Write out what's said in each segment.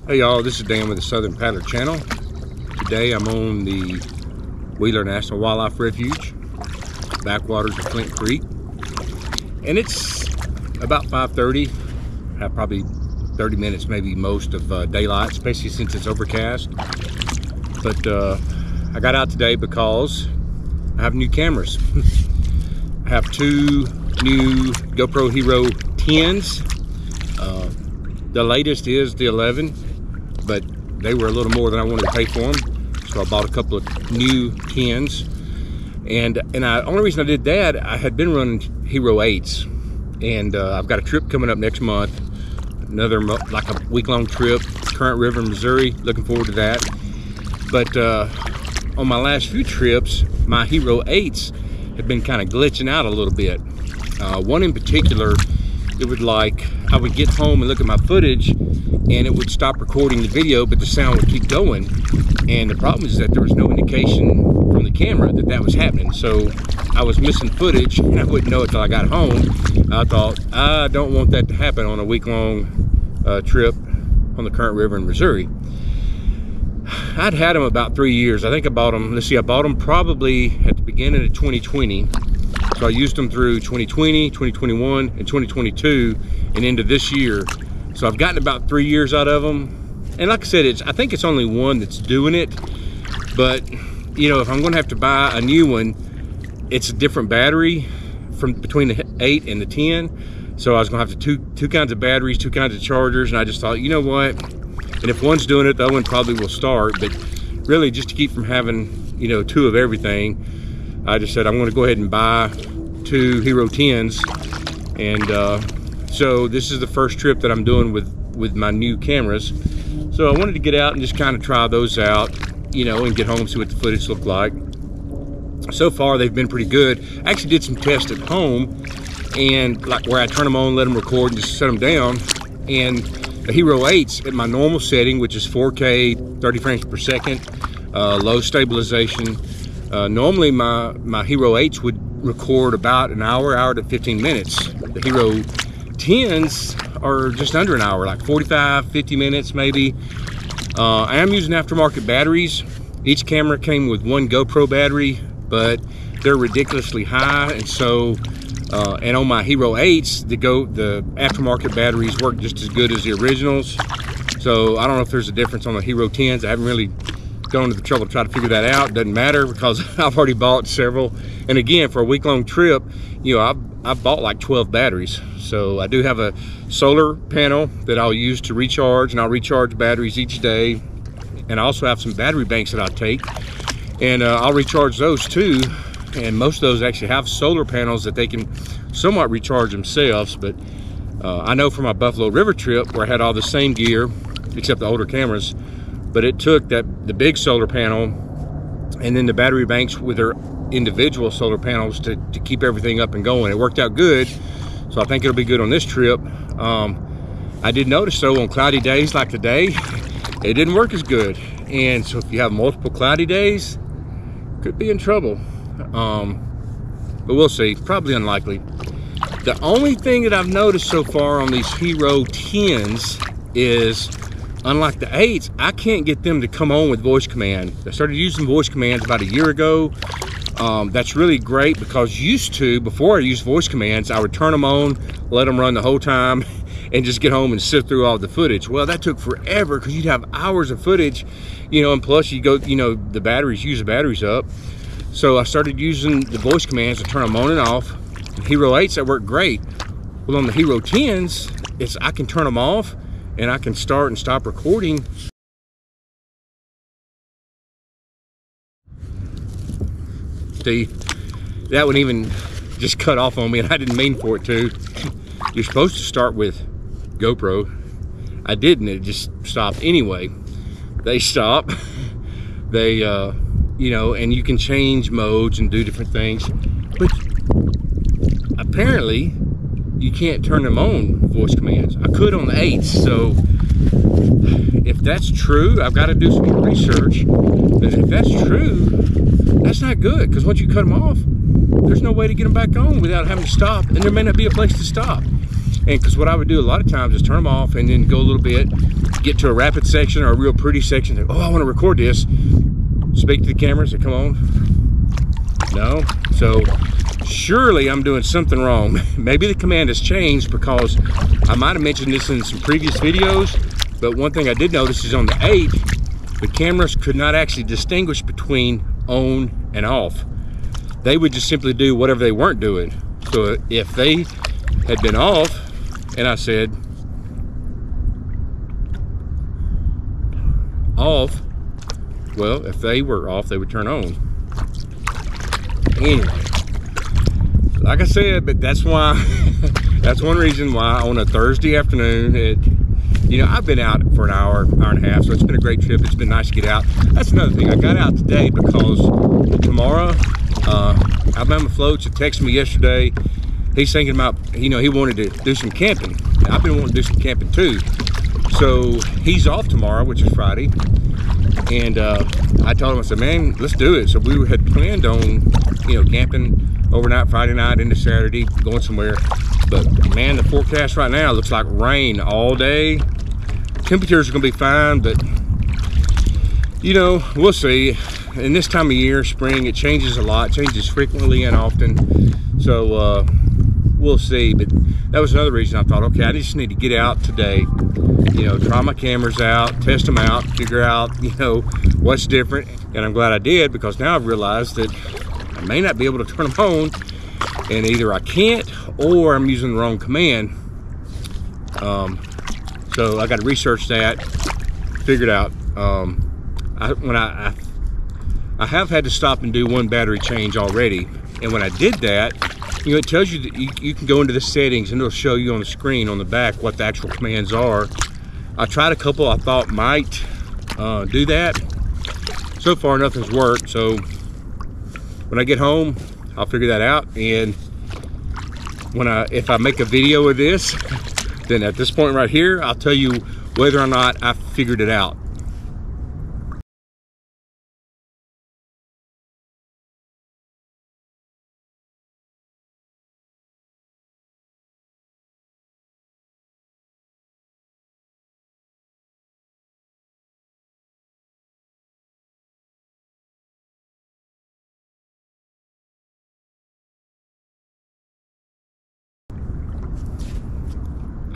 Hey y'all, this is Dan with the Southern Paddler Channel. Today I'm on the Wheeler National Wildlife Refuge, backwaters of Flint Creek. And it's about 5:30. I have probably 30 minutes, maybe most of daylight, especially since it's overcast. But I got out today because I have new cameras. I have two new GoPro Hero 10s. The latest is the 11, but they were a little more than I wanted to pay for them, so I bought a couple of new 10s. And only reason I did that, I had been running Hero 8s, and I've got a trip coming up next month, another like a week-long trip, Current River, Missouri. Looking forward to that. But on my last few trips, my Hero 8s have been kind of glitching out a little bit. One in particular, it would I would get home and look at my footage and it would stop recording the video, but the sound would keep going. And the problem is that there was no indication from the camera that that was happening. So I was missing footage and I wouldn't know it till I got home. I thought, I don't want that to happen on a week-long trip on the Current River in Missouri. I'd had them about 3 years. I think I bought them, let's see, I bought them probably at the beginning of 2020. So I used them through 2020, 2021, and 2022, and into this year. So I've gotten about 3 years out of them. And like I said, I think it's only one that's doing it. But, you know, if I'm gonna have to buy a new one, it's a different battery between the 8 and the 10. So I was gonna have two kinds of batteries, two kinds of chargers, and I just thought, you know what? And if one's doing it, the other one probably will start. But really, just to keep from having, you know, two of everything, I just said I'm going to go ahead and buy two Hero 10s. And so this is the first trip that I'm doing with my new cameras. So I wanted to get out and just kind of try those out, you know, and get home, see what the footage looked like. So far, they've been pretty good. I actually did some tests at home, and like where I turn them on, let them record, and just set them down. And the Hero 8s at my normal setting, which is 4K, 30 frames per second, low stabilization. Normally my Hero 8s would record about an hour to 15 minutes. The Hero 10s are just under an hour, like 45, 50 minutes maybe. I am using aftermarket batteries. Each camera came with one GoPro battery, but they're ridiculously high, and so and on my Hero 8s, the aftermarket batteries work just as good as the originals. So I don't know if there's a difference on the Hero 10s. I haven't really gone to the trouble to try to figure that out. Doesn't matter because I've already bought several. And again, for a week-long trip, you know, I've bought like 12 batteries. So I do have a solar panel that I'll use to recharge, and I'll recharge batteries each day. And I also have some battery banks that I take, and I'll recharge those too. And most of those actually have solar panels that they can somewhat recharge themselves. But I know for my Buffalo River trip, where I had all the same gear except the older cameras, but it took the big solar panel and then the battery banks with their individual solar panels to keep everything up and going. It worked out good, so I think it'll be good on this trip. I did notice though, on cloudy days like today, it didn't work as good. And so if you have multiple cloudy days, could be in trouble. But we'll see, probably unlikely. The only thing that I've noticed so far on these Hero 10s is, unlike the 8s, I can't get them to come on with voice command. I started using voice commands about a year ago. That's really great because before I used voice commands, I would turn them on, let them run the whole time, and just get home and sift through all the footage. Well, that took forever because you'd have hours of footage, you know, and plus you go, you know, use the batteries up. So I started using the voice commands to turn them on and off. The Hero 8s, that worked great. Well, on the Hero 10s, I can turn them off, and I can start and stop recording. See, that one even just cut off on me, and I didn't mean for it to. You're supposed to start with GoPro. I didn't, it just stopped. Anyway, they stop. They, you know, and you can change modes and do different things. But apparently, you can't turn them on, voice commands. I could on the 8s, so if that's true, I've got to do some research. But if that's true, that's not good, because once you cut them off, there's no way to get them back on without having to stop, and there may not be a place to stop. And because what I would do a lot of times is turn them off and then go a little bit, get to a rapid section or a real pretty section. Oh, I want to record this. Speak to the camera, say, come on. No. So surely I'm doing something wrong. Maybe the command has changed, because I might have mentioned this in some previous videos, but one thing I did notice is on the 8, the cameras could not actually distinguish between on and off. They would just simply do whatever they weren't doing. So if they had been off and I said off, well, if they were off, they would turn on. Anyway, like I said, but that's why that's one reason why on a Thursday afternoon, you know, I've been out for an hour, hour and a half, so it's been a great trip. It's been nice to get out. That's another thing. I got out today because tomorrow, Alabama Floats had texted me yesterday. He's thinking about, you know, he wanted to do some camping. I've been wanting to do some camping too. So he's off tomorrow, which is Friday. And I told him, I said, man, let's do it. So we had planned on, you know, camping overnight, Friday night into Saturday, going somewhere. But man, the forecast right now looks like rain all day. Temperatures are gonna be fine, but you know, we'll see. In this time of year, spring, it changes a lot, changes frequently and often. So we'll see. But that was another reason I thought, okay, I just need to get out today, you know, try my cameras out, test them out, figure out, you know, what's different. And I'm glad I did, because now I've realized that I may not be able to turn them on, and either I can't or I'm using the wrong command. So I got to research that, figure it out. I have had to stop and do one battery change already, and when I did that, you know, it tells you that you can go into the settings and it'll show you on the screen on the back what the actual commands are. I tried a couple I thought might do that. So far nothing's worked, so when I get home I'll figure that out, and if I make a video of this, then at this point right here, I'll tell you whether or not I figured it out.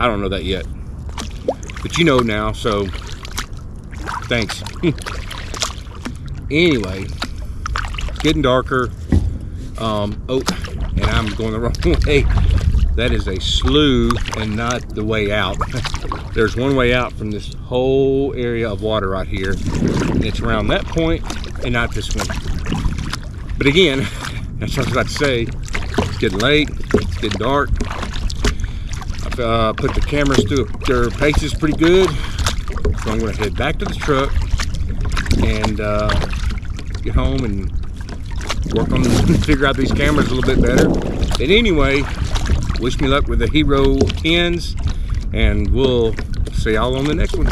I don't know that yet, but you know now, so thanks. Anyway, it's getting darker. Oh, and I'm going the wrong way. That is a slough and not the way out. There's one way out from this whole area of water right here, and it's around that point and not this one. But again, that's what I was about to say. It's getting late, it's getting dark. Put the cameras through their paces pretty good, so I'm going to head back to the truck and get home and work on figure out these cameras a little bit better. But anyway, wish me luck with the Hero 10s, and we'll see y'all on the next one.